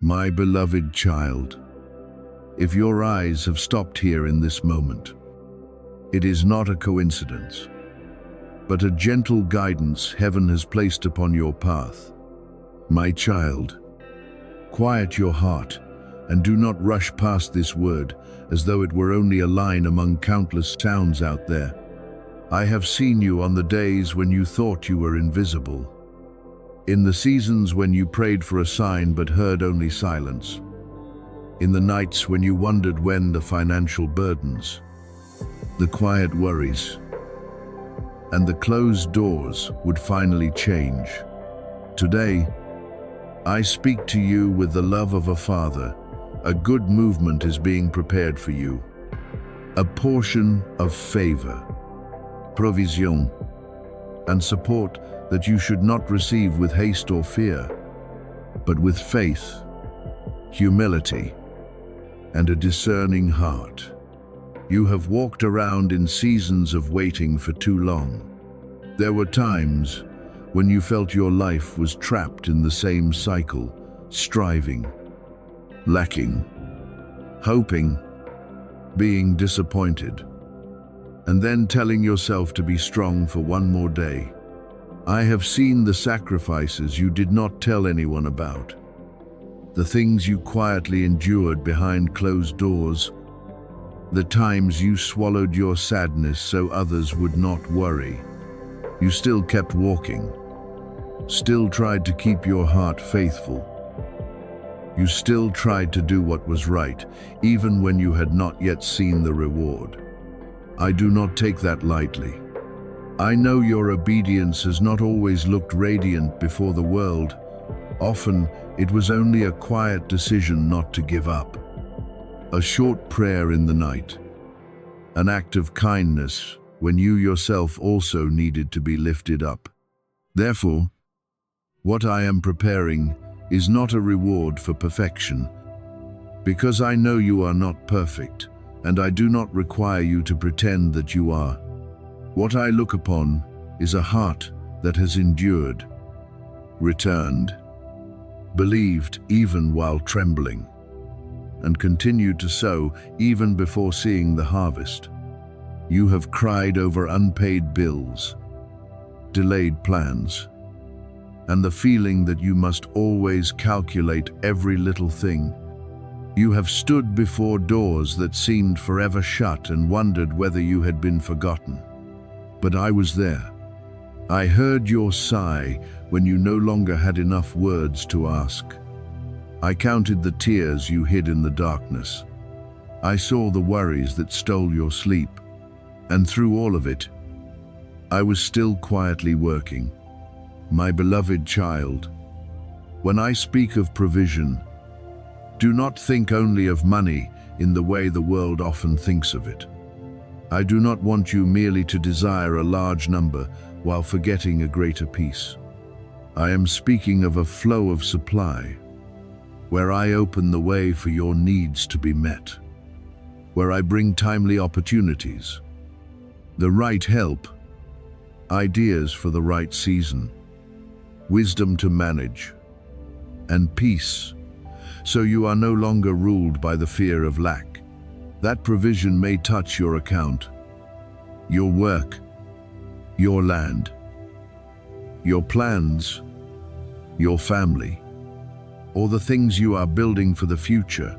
My beloved child, if your eyes have stopped here in this moment, it is not a coincidence, but a gentle guidance heaven has placed upon your path. My child, quiet your heart and do not rush past this word as though it were only a line among countless sounds out there. I have seen you on the days when you thought you were invisible, in the seasons when you prayed for a sign but heard only silence, in the nights when you wondered when the financial burdens, the quiet worries, and the closed doors would finally change. Today, I speak to you with the love of a father. A good movement is being prepared for you. A portion of favor, provision, and support that you should not receive with haste or fear, but with faith, humility, and a discerning heart. You have walked around in seasons of waiting for too long. There were times when you felt your life was trapped in the same cycle, striving, lacking, hoping, being disappointed, and then telling yourself to be strong for one more day. I have seen the sacrifices you did not tell anyone about, the things you quietly endured behind closed doors, the times you swallowed your sadness so others would not worry. You still kept walking, still tried to keep your heart faithful. You still tried to do what was right, even when you had not yet seen the reward. I do not take that lightly. I know your obedience has not always looked radiant before the world. Often, it was only a quiet decision not to give up. A short prayer in the night. An act of kindness when you yourself also needed to be lifted up. Therefore, what I am preparing is not a reward for perfection, because I know you are not perfect, and I do not require you to pretend that you are. What I look upon is a heart that has endured, returned, believed even while trembling, and continued to sow even before seeing the harvest. You have cried over unpaid bills, delayed plans, and the feeling that you must always calculate every little thing. You have stood before doors that seemed forever shut and wondered whether you had been forgotten. But I was there. I heard your sigh when you no longer had enough words to ask. I counted the tears you hid in the darkness. I saw the worries that stole your sleep. And through all of it, I was still quietly working. My beloved child, when I speak of provision, do not think only of money in the way the world often thinks of it. I do not want you merely to desire a large number while forgetting a greater peace. I am speaking of a flow of supply, where I open the way for your needs to be met, where I bring timely opportunities, the right help, ideas for the right season, wisdom to manage, and peace, so you are no longer ruled by the fear of lack. That provision may touch your account, your work, your land, your plans, your family, or the things you are building for the future.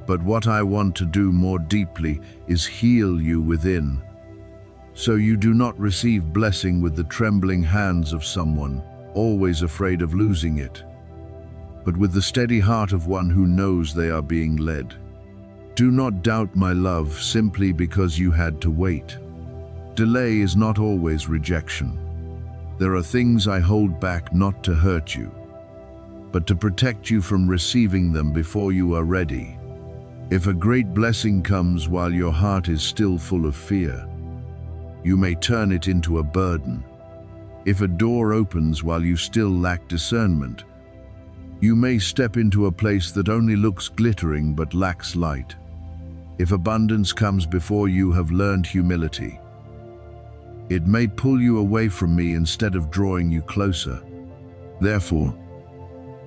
But what I want to do more deeply is heal you within, so you do not receive blessing with the trembling hands of someone always afraid of losing it, but with the steady heart of one who knows they are being led. Do not doubt my love simply because you had to wait. Delay is not always rejection. There are things I hold back not to hurt you, but to protect you from receiving them before you are ready. If a great blessing comes while your heart is still full of fear, you may turn it into a burden. If a door opens while you still lack discernment, you may step into a place that only looks glittering but lacks light. If abundance comes before you have learned humility, it may pull you away from me instead of drawing you closer. Therefore,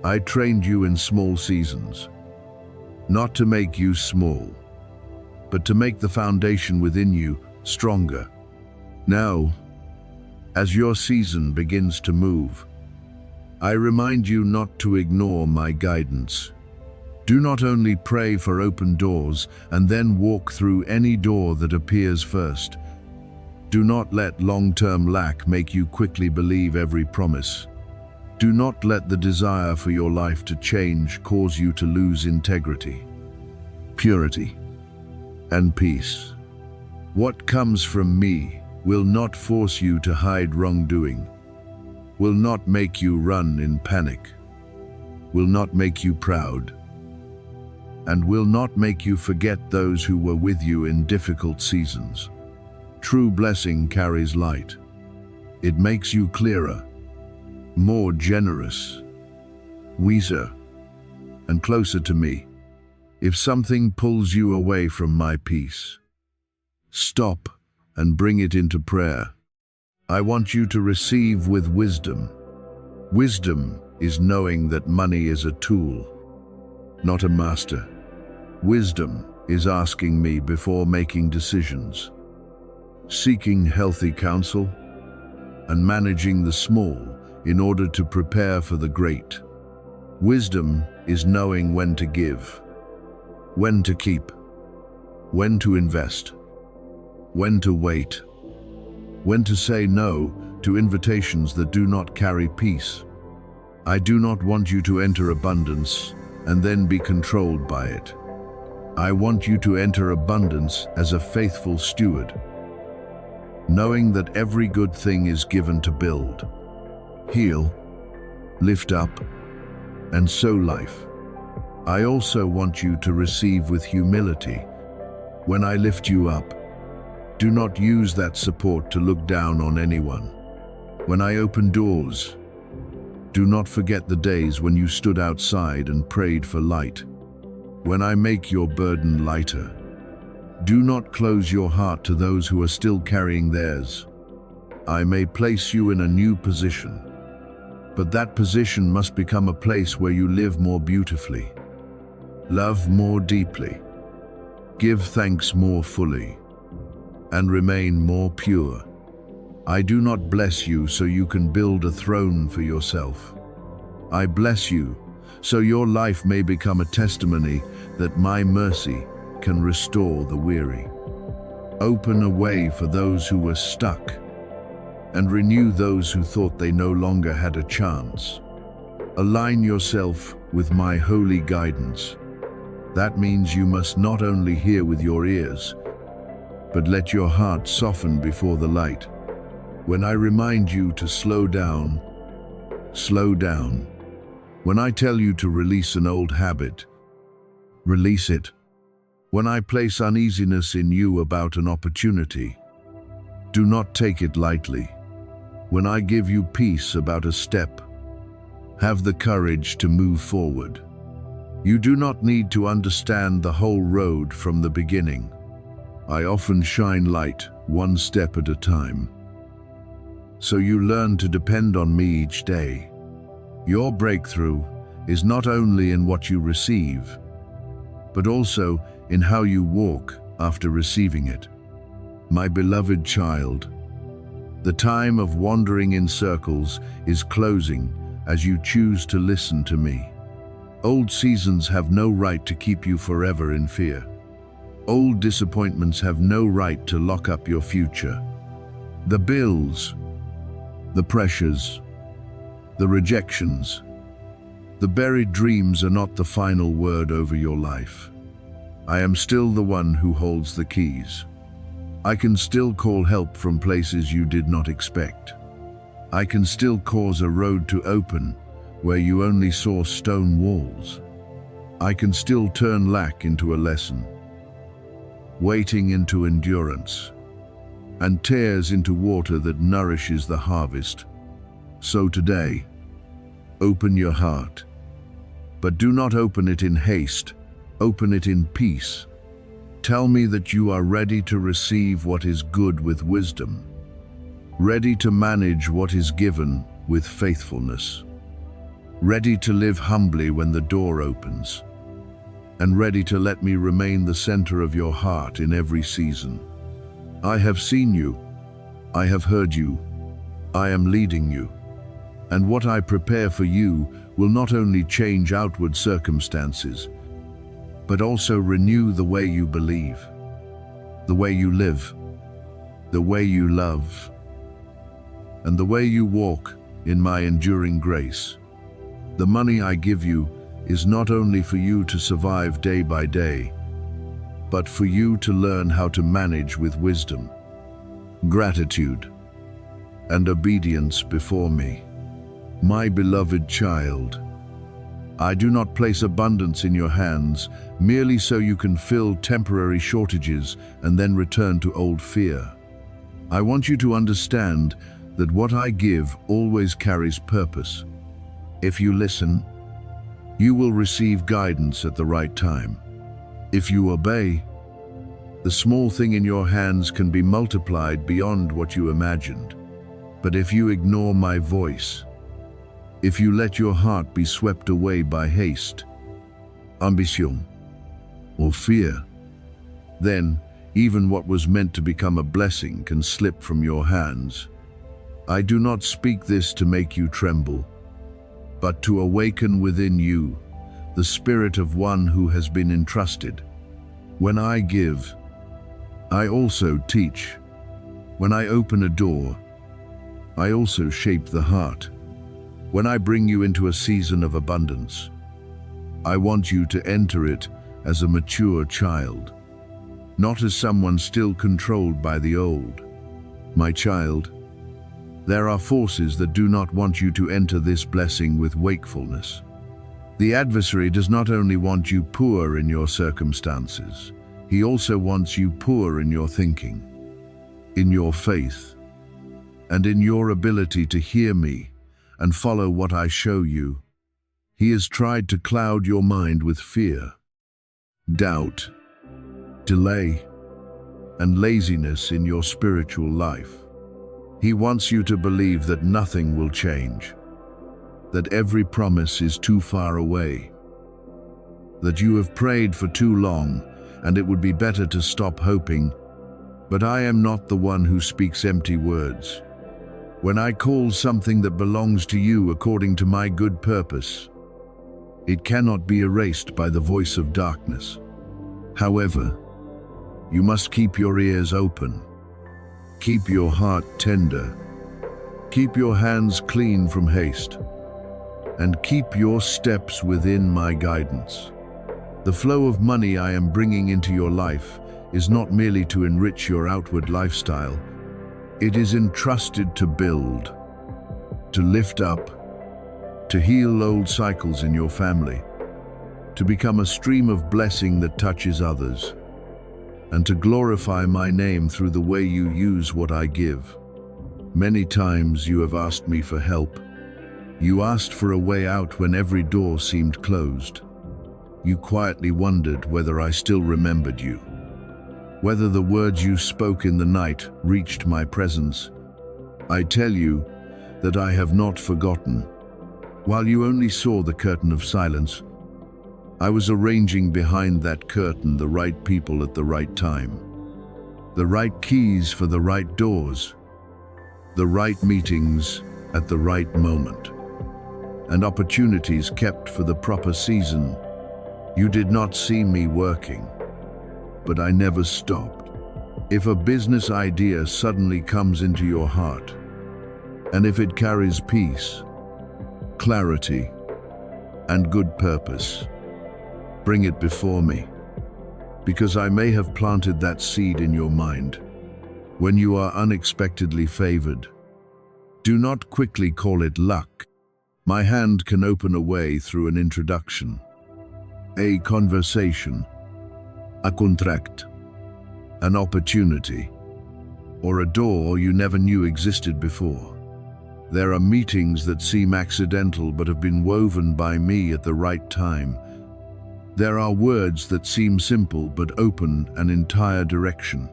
I trained you in small seasons, not to make you small, but to make the foundation within you stronger. Now, as your season begins to move, I remind you not to ignore my guidance. Do not only pray for open doors and then walk through any door that appears first. Do not let long-term lack make you quickly believe every promise. Do not let the desire for your life to change cause you to lose integrity, purity, and peace. What comes from me will not force you to hide wrongdoing, will not make you run in panic, will not make you proud, and will not make you forget those who were with you in difficult seasons. True blessing carries light. It makes you clearer, more generous, wiser, and closer to me. If something pulls you away from my peace, stop and bring it into prayer. I want you to receive with wisdom. Wisdom is knowing that money is a tool, not a master. Wisdom is asking me before making decisions, seeking healthy counsel, and managing the small in order to prepare for the great. Wisdom is knowing when to give, when to keep, when to invest, when to wait, when to say no to invitations that do not carry peace. I do not want you to enter abundance and then be controlled by it. I want you to enter abundance as a faithful steward, knowing that every good thing is given to build, heal, lift up, and sow life. I also want you to receive with humility. When I lift you up, do not use that support to look down on anyone. When I open doors, do not forget the days when you stood outside and prayed for light. When I make your burden lighter, do not close your heart to those who are still carrying theirs. I may place you in a new position, but that position must become a place where you live more beautifully, love more deeply, give thanks more fully, and remain more pure. I do not bless you so you can build a throne for yourself. I bless you so your life may become a testimony that my mercy can restore the weary, open a way for those who were stuck, and renew those who thought they no longer had a chance. Align yourself with my holy guidance. That means you must not only hear with your ears, but let your heart soften before the light. When I remind you to slow down, slow down. When I tell you to release an old habit, release it. When I place uneasiness in you about an opportunity, do not take it lightly. When I give you peace about a step, have the courage to move forward. You do not need to understand the whole road from the beginning. I often shine light one step at a time, so you learn to depend on me each day. Your breakthrough is not only in what you receive, but also in how you walk after receiving it. My beloved child, the time of wandering in circles is closing as you choose to listen to me. Old seasons have no right to keep you forever in fear. Old disappointments have no right to lock up your future. The bills, the pressures, the rejections, the buried dreams are not the final word over your life. I am still the one who holds the keys. I can still call help from places you did not expect. I can still cause a road to open where you only saw stone walls. I can still turn lack into a lesson, waiting into endurance, and tears into water that nourishes the harvest. So today, open your heart, but do not open it in haste, open it in peace. Tell me that you are ready to receive what is good with wisdom, ready to manage what is given with faithfulness, ready to live humbly when the door opens, and ready to let me remain the center of your heart in every season. I have seen you, I have heard you, I am leading you, and what I prepare for you will not only change outward circumstances, but also renew the way you believe, the way you live, the way you love, and the way you walk in my enduring grace. The money I give you is not only for you to survive day by day, but for you to learn how to manage with wisdom, gratitude, and obedience before me. My beloved child, I do not place abundance in your hands merely so you can fill temporary shortages and then return to old fear. I want you to understand that what I give always carries purpose. If you listen, you will receive guidance at the right time. If you obey, the small thing in your hands can be multiplied beyond what you imagined. But if you ignore my voice, if you let your heart be swept away by haste, ambition, or fear, then even what was meant to become a blessing can slip from your hands. I do not speak this to make you tremble, but to awaken within you the spirit of one who has been entrusted. When I give, I also teach. When I open a door, I also shape the heart. When I bring you into a season of abundance, I want you to enter it as a mature child, not as someone still controlled by the old. My child, there are forces that do not want you to enter this blessing with wakefulness. The adversary does not only want you poor in your circumstances, he also wants you poor in your thinking, in your faith, and in your ability to hear me and follow what I show you. He has tried to cloud your mind with fear, doubt, delay, and laziness in your spiritual life. He wants you to believe that nothing will change, that every promise is too far away, that you have prayed for too long and it would be better to stop hoping. But I am not the one who speaks empty words. When I call something that belongs to you according to my good purpose, it cannot be erased by the voice of darkness. However, you must keep your ears open, keep your heart tender, keep your hands clean from haste, and keep your steps within my guidance. The flow of money I am bringing into your life is not merely to enrich your outward lifestyle. It is entrusted to build, to lift up, to heal old cycles in your family, to become a stream of blessing that touches others, and to glorify my name through the way you use what I give. Many times you have asked me for help. You asked for a way out when every door seemed closed. You quietly wondered whether I still remembered you, whether the words you spoke in the night reached my presence. I tell you that I have not forgotten. While you only saw the curtain of silence, I was arranging behind that curtain the right people at the right time, the right keys for the right doors, the right meetings at the right moment, and opportunities kept for the proper season. You did not see me working, but I never stopped. If a business idea suddenly comes into your heart, and if it carries peace, clarity, and good purpose, bring it before me, because I may have planted that seed in your mind. When you are unexpectedly favored, do not quickly call it luck. My hand can open a way through an introduction, a conversation, a contract, an opportunity, or a door you never knew existed before. There are meetings that seem accidental but have been woven by me at the right time. There are words that seem simple but open an entire direction.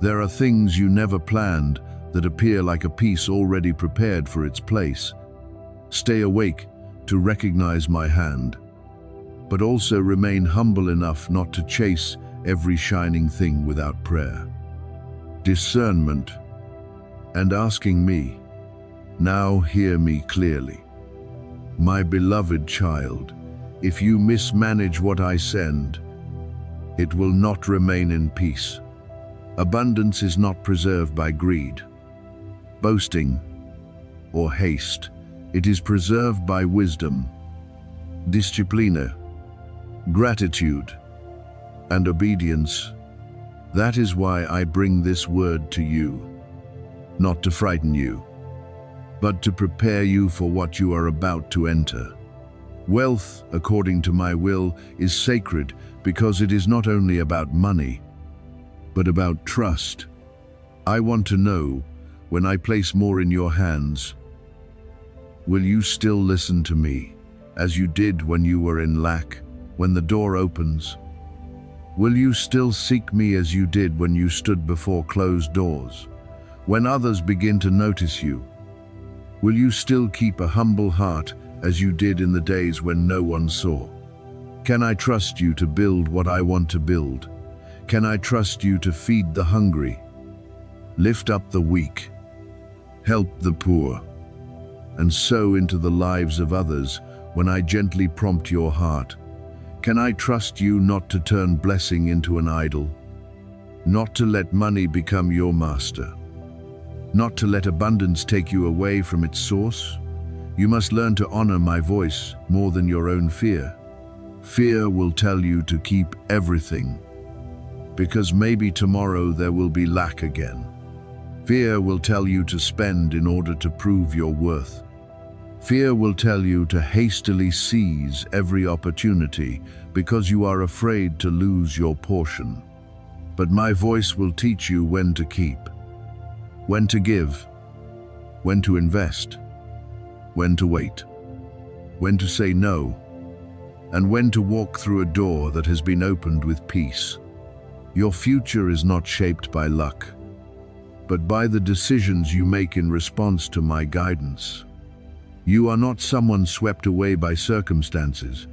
There are things you never planned that appear like a piece already prepared for its place. Stay awake to recognize my hand, but also remain humble enough not to chase every shining thing without prayer, discernment, and asking me, "Now hear me clearly. My beloved child, if you mismanage what I send, it will not remain in peace. Abundance is not preserved by greed, boasting, or haste. It is preserved by wisdom, disciplina, gratitude, and obedience. That is why I bring this word to you, not to frighten you, but to prepare you for what you are about to enter. Wealth, according to my will, is sacred because it is not only about money, but about trust. I want to know, when I place more in your hands, will you still listen to me, as you did when you were in lack, when the door opens? Will you still seek me as you did when you stood before closed doors, when others begin to notice you? Will you still keep a humble heart as you did in the days when no one saw? Can I trust you to build what I want to build? Can I trust you to feed the hungry, lift up the weak, help the poor, and sow into the lives of others when I gently prompt your heart? Can I trust you not to turn blessing into an idol, not to let money become your master, not to let abundance take you away from its source? You must learn to honor my voice more than your own fear. Fear will tell you to keep everything, because maybe tomorrow there will be lack again. Fear will tell you to spend in order to prove your worth. Fear will tell you to hastily seize every opportunity because you are afraid to lose your portion. But my voice will teach you when to keep, when to give, when to invest, when to wait, when to say no, and when to walk through a door that has been opened with peace. Your future is not shaped by luck, but by the decisions you make in response to my guidance. You are not someone swept away by circumstances.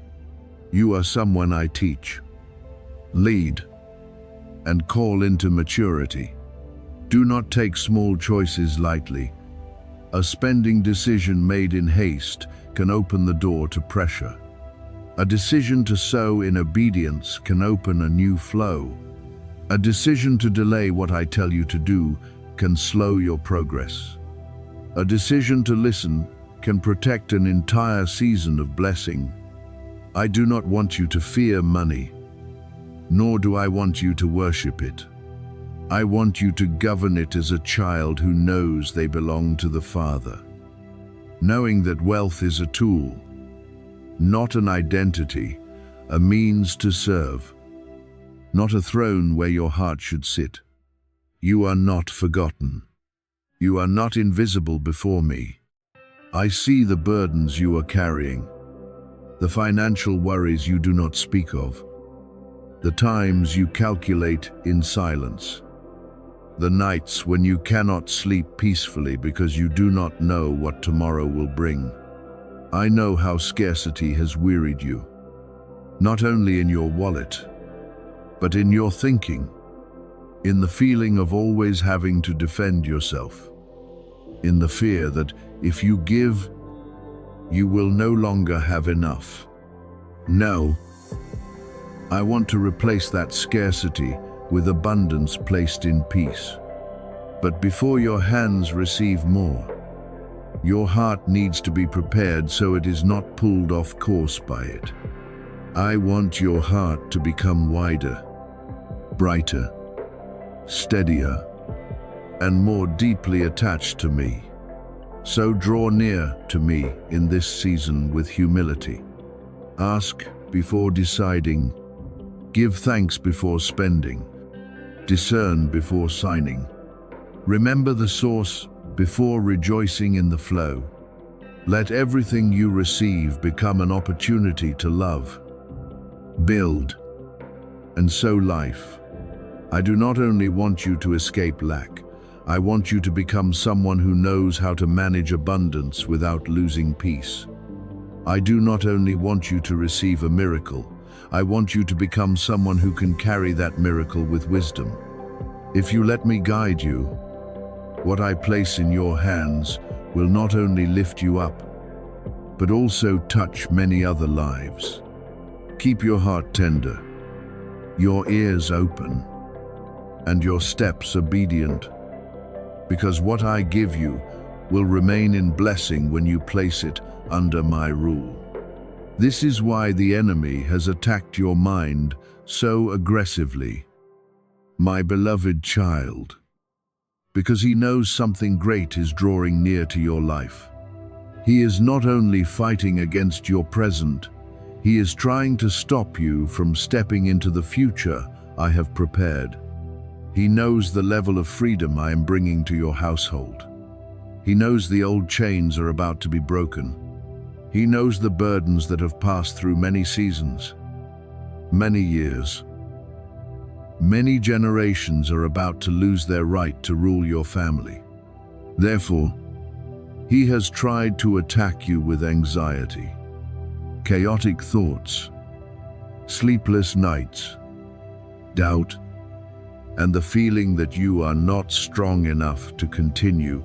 You are someone I teach, lead, and call into maturity. Do not take small choices lightly. A spending decision made in haste can open the door to pressure. A decision to sow in obedience can open a new flow. A decision to delay what I tell you to do can slow your progress. A decision to listen can protect an entire season of blessing. I do not want you to fear money, nor do I want you to worship it. I want you to govern it as a child who knows they belong to the Father, knowing that wealth is a tool, not an identity, a means to serve, not a throne where your heart should sit. You are not forgotten. You are not invisible before me. I see the burdens you are carrying, the financial worries you do not speak of, the times you calculate in silence, the nights when you cannot sleep peacefully because you do not know what tomorrow will bring. I know how scarcity has wearied you, not only in your wallet, but in your thinking, in the feeling of always having to defend yourself, in the fear that if you give, you will no longer have enough. No, I want to replace that scarcity with abundance placed in peace. But before your hands receive more, your heart needs to be prepared so it is not pulled off course by it. I want your heart to become wider, brighter, steadier, and more deeply attached to me. So draw near to me in this season with humility. Ask before deciding, give thanks before spending, discern before signing. Remember the source before rejoicing in the flow. Let everything you receive become an opportunity to love, build, and sow life. I do not only want you to escape lack, I want you to become someone who knows how to manage abundance without losing peace. I do not only want you to receive a miracle, I want you to become someone who can carry that miracle with wisdom. If you let me guide you, what I place in your hands will not only lift you up, but also touch many other lives. Keep your heart tender, your ears open, and your steps obedient, because what I give you will remain in blessing when you place it under my rule. This is why the enemy has attacked your mind so aggressively, my beloved child, because he knows something great is drawing near to your life. He is not only fighting against your present, he is trying to stop you from stepping into the future I have prepared. He knows the level of freedom I am bringing to your household. He knows the old chains are about to be broken. He knows the burdens that have passed through many seasons, many years. Many generations are about to lose their right to rule your family. Therefore, he has tried to attack you with anxiety, chaotic thoughts, sleepless nights, doubt, and the feeling that you are not strong enough to continue.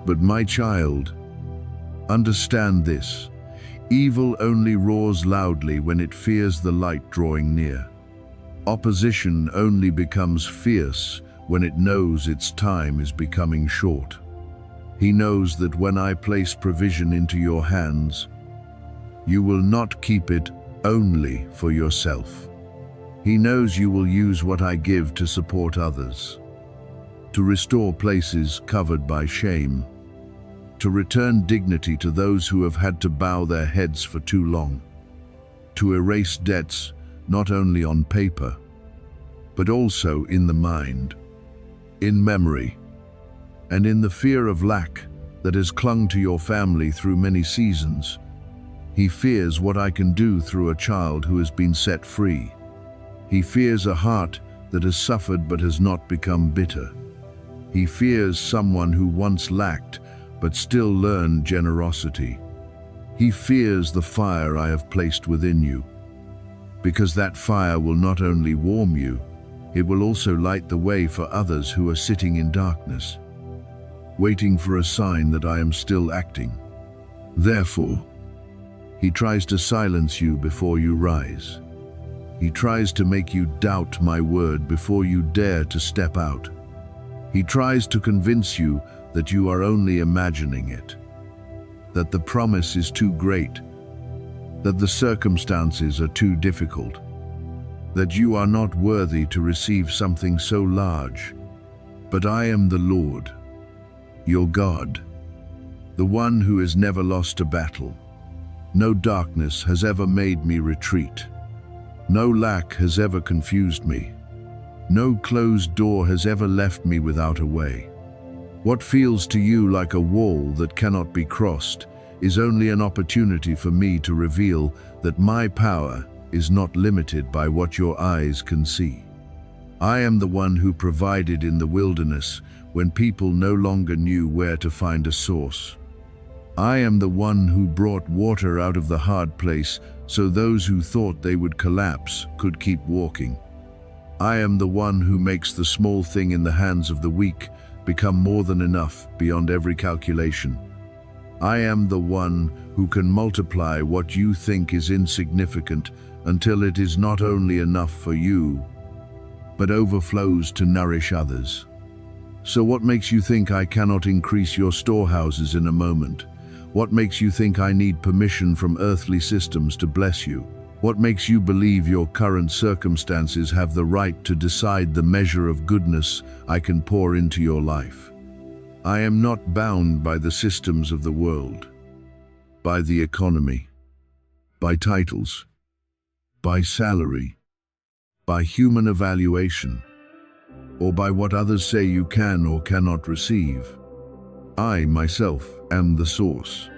But my child, understand this: evil only roars loudly when it fears the light drawing near. Opposition only becomes fierce when it knows its time is becoming short. He knows that when I place provision into your hands, you will not keep it only for yourself. He knows you will use what I give to support others, to restore places covered by shame, to return dignity to those who have had to bow their heads for too long, to erase debts not only on paper, but also in the mind, in memory, and in the fear of lack that has clung to your family through many seasons. He fears what I can do through a child who has been set free. He fears a heart that has suffered but has not become bitter. He fears someone who once lacked but still learned generosity. He fears the fire I have placed within you, because that fire will not only warm you, it will also light the way for others who are sitting in darkness, waiting for a sign that I am still acting. Therefore, he tries to silence you before you rise. He tries to make you doubt my word before you dare to step out. He tries to convince you that you are only imagining it, that the promise is too great, that the circumstances are too difficult, that you are not worthy to receive something so large. But I am the Lord, your God, the one who has never lost a battle. No darkness has ever made me retreat. No lack has ever confused me. No closed door has ever left me without a way. What feels to you like a wall that cannot be crossed is only an opportunity for me to reveal that my power is not limited by what your eyes can see. I am the one who provided in the wilderness when people no longer knew where to find a source. I am the one who brought water out of the hard place so those who thought they would collapse could keep walking. I am the one who makes the small thing in the hands of the weak become more than enough beyond every calculation. I am the one who can multiply what you think is insignificant until it is not only enough for you, but overflows to nourish others. So what makes you think I cannot increase your storehouses in a moment? What makes you think I need permission from earthly systems to bless you? What makes you believe your current circumstances have the right to decide the measure of goodness I can pour into your life? I am not bound by the systems of the world, by the economy, by titles, by salary, by human evaluation, or by what others say you can or cannot receive. I, myself, am the source.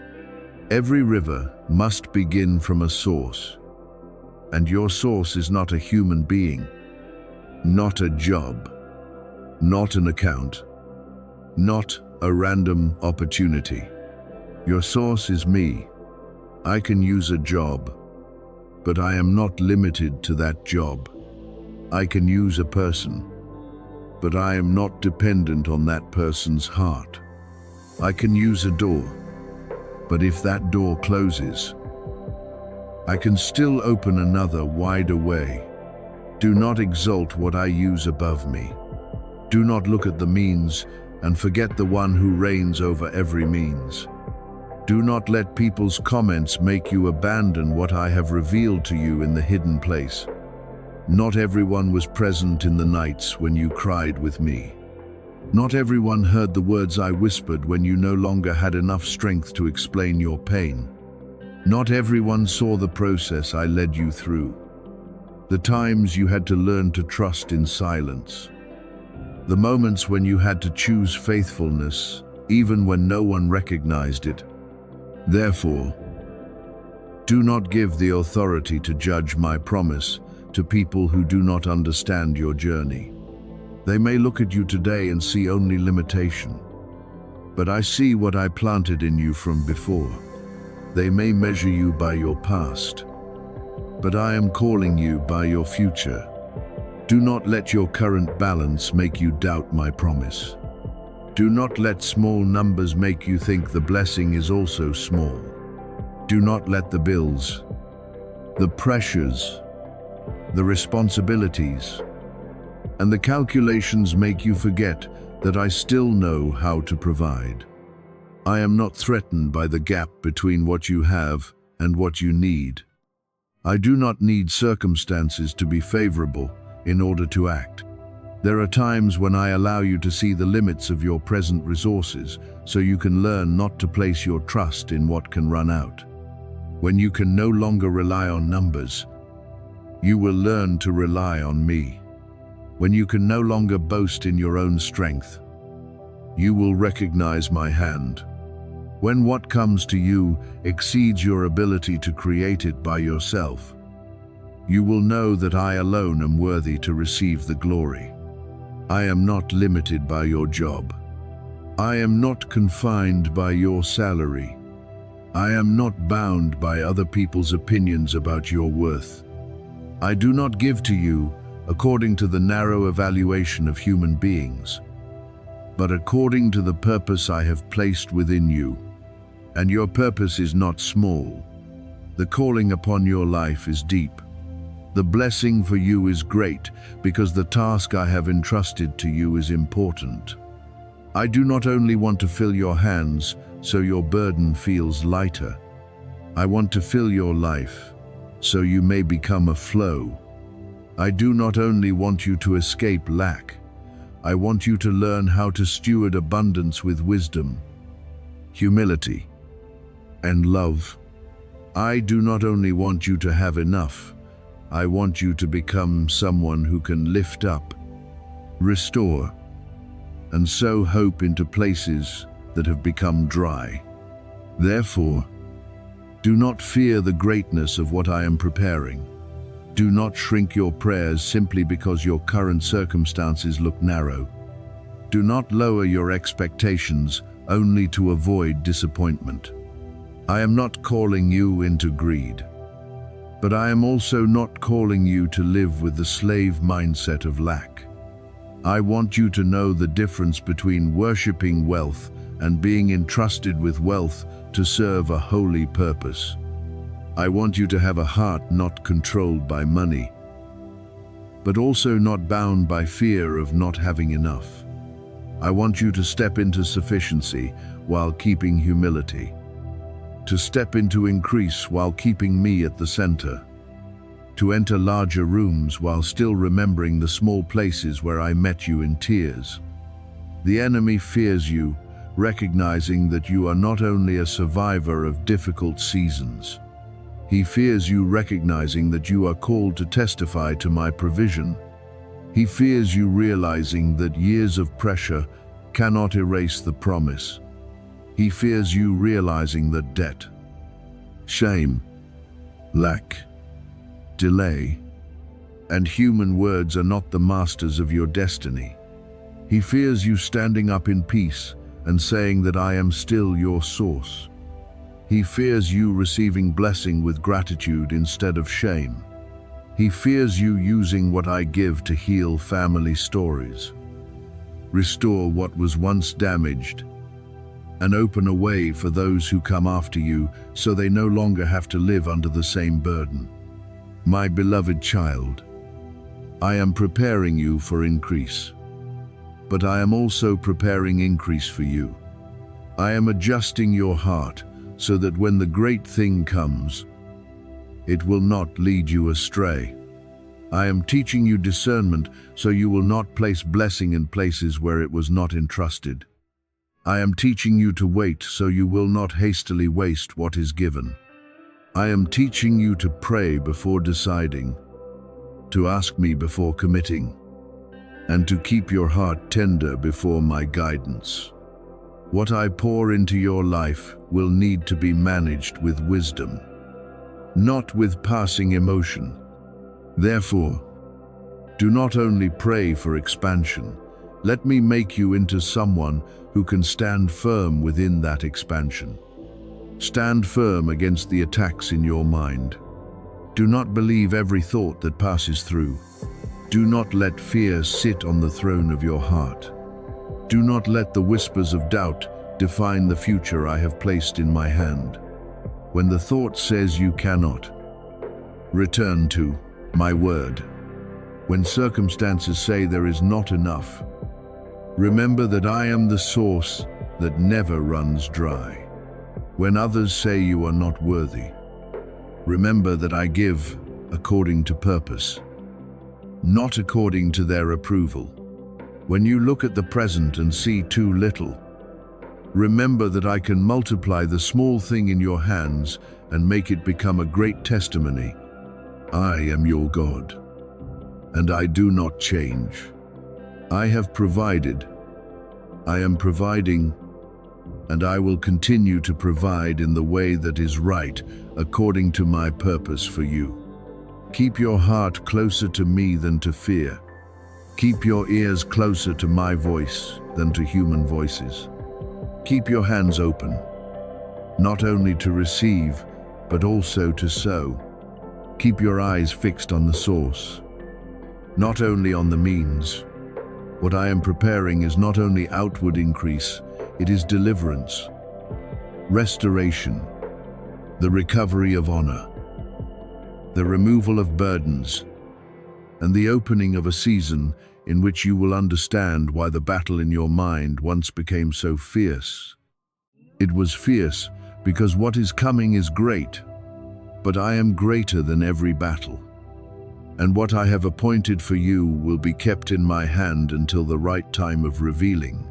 Every river must begin from a source. And your source is not a human being, not a job, not an account, not a random opportunity. Your source is me, I can use a job, but I am not limited to that job. I can use a person, but I am not dependent on that person's heart. I can use a door, but if that door closes, I can still open another wider way. Do not exalt what I use above me. Do not look at the means and forget the one who reigns over every means. Do not let people's comments make you abandon what I have revealed to you in the hidden place. Not everyone was present in the nights when you cried with me. Not everyone heard the words I whispered when you no longer had enough strength to explain your pain. Not everyone saw the process I led you through. The times you had to learn to trust in silence. The moments when you had to choose faithfulness, even when no one recognized it. Therefore, do not give the authority to judge my promise to people who do not understand your journey. They may look at you today and see only limitation, but I see what I planted in you from before. They may measure you by your past, but I am calling you by your future. Do not let your current balance make you doubt my promise. Do not let small numbers make you think the blessing is also small. Do not let the bills, the pressures, the responsibilities, and the calculations make you forget that I still know how to provide. I am not threatened by the gap between what you have and what you need. I do not need circumstances to be favorable in order to act. There are times when I allow you to see the limits of your present resources so you can learn not to place your trust in what can run out. When you can no longer rely on numbers, you will learn to rely on me. When you can no longer boast in your own strength, you will recognize my hand. When what comes to you exceeds your ability to create it by yourself, you will know that I alone am worthy to receive the glory. I am not limited by your job. I am not confined by your salary. I am not bound by other people's opinions about your worth. I do not give to you according to the narrow evaluation of human beings, but according to the purpose I have placed within you. And your purpose is not small. The calling upon your life is deep. The blessing for you is great because the task I have entrusted to you is important. I do not only want to fill your hands so your burden feels lighter. I want to fill your life so you may become a flow. I do not only want you to escape lack. I want you to learn how to steward abundance with wisdom, humility, and love. I do not only want you to have enough. I want you to become someone who can lift up, restore, and sow hope into places that have become dry. Therefore, do not fear the greatness of what I am preparing. Do not shrink your prayers simply because your current circumstances look narrow. Do not lower your expectations only to avoid disappointment. I am not calling you into greed, but I am also not calling you to live with the slave mindset of lack. I want you to know the difference between worshiping wealth and being entrusted with wealth to serve a holy purpose. I want you to have a heart not controlled by money, but also not bound by fear of not having enough. I want you to step into sufficiency while keeping humility, to step into increase while keeping me at the center, to enter larger rooms while still remembering the small places where I met you in tears. The enemy fears you, recognizing that you are not only a survivor of difficult seasons. He fears you recognizing that you are called to testify to my provision. He fears you realizing that years of pressure cannot erase the promise. He fears you realizing that debt, shame, lack, delay, and human words are not the masters of your destiny. He fears you standing up in peace and saying that I am still your source. He fears you receiving blessing with gratitude instead of shame. He fears you using what I give to heal family stories, restore what was once damaged, and open a way for those who come after you so they no longer have to live under the same burden. My beloved child, I am preparing you for increase, but I am also preparing increase for you. I am adjusting your heart so that when the great thing comes, it will not lead you astray. I am teaching you discernment so you will not place blessing in places where it was not entrusted. I am teaching you to wait so you will not hastily waste what is given. I am teaching you to pray before deciding, to ask me before committing, and to keep your heart tender before my guidance. What I pour into your life will need to be managed with wisdom, not with passing emotion. Therefore, do not only pray for expansion, let me make you into someone who can stand firm within that expansion. Stand firm against the attacks in your mind. Do not believe every thought that passes through. Do not let fear sit on the throne of your heart. Do not let the whispers of doubt define the future I have placed in my hand. When the thought says you cannot, return to my word. When circumstances say there is not enough, remember that I am the source that never runs dry. When others say you are not worthy, remember that I give according to purpose, not according to their approval. When you look at the present and see too little, remember that I can multiply the small thing in your hands and make it become a great testimony. I am your God, and I do not change. I have provided, I am providing, and I will continue to provide in the way that is right according to my purpose for you. Keep your heart closer to me than to fear. Keep your ears closer to my voice than to human voices. Keep your hands open, not only to receive, but also to sow. Keep your eyes fixed on the source, not only on the means. What I am preparing is not only outward increase, it is deliverance, restoration, the recovery of honor, the removal of burdens, and the opening of a season in which you will understand why the battle in your mind once became so fierce. It was fierce because what is coming is great, but I am greater than every battle. And what I have appointed for you will be kept in my hand until the right time of revealing.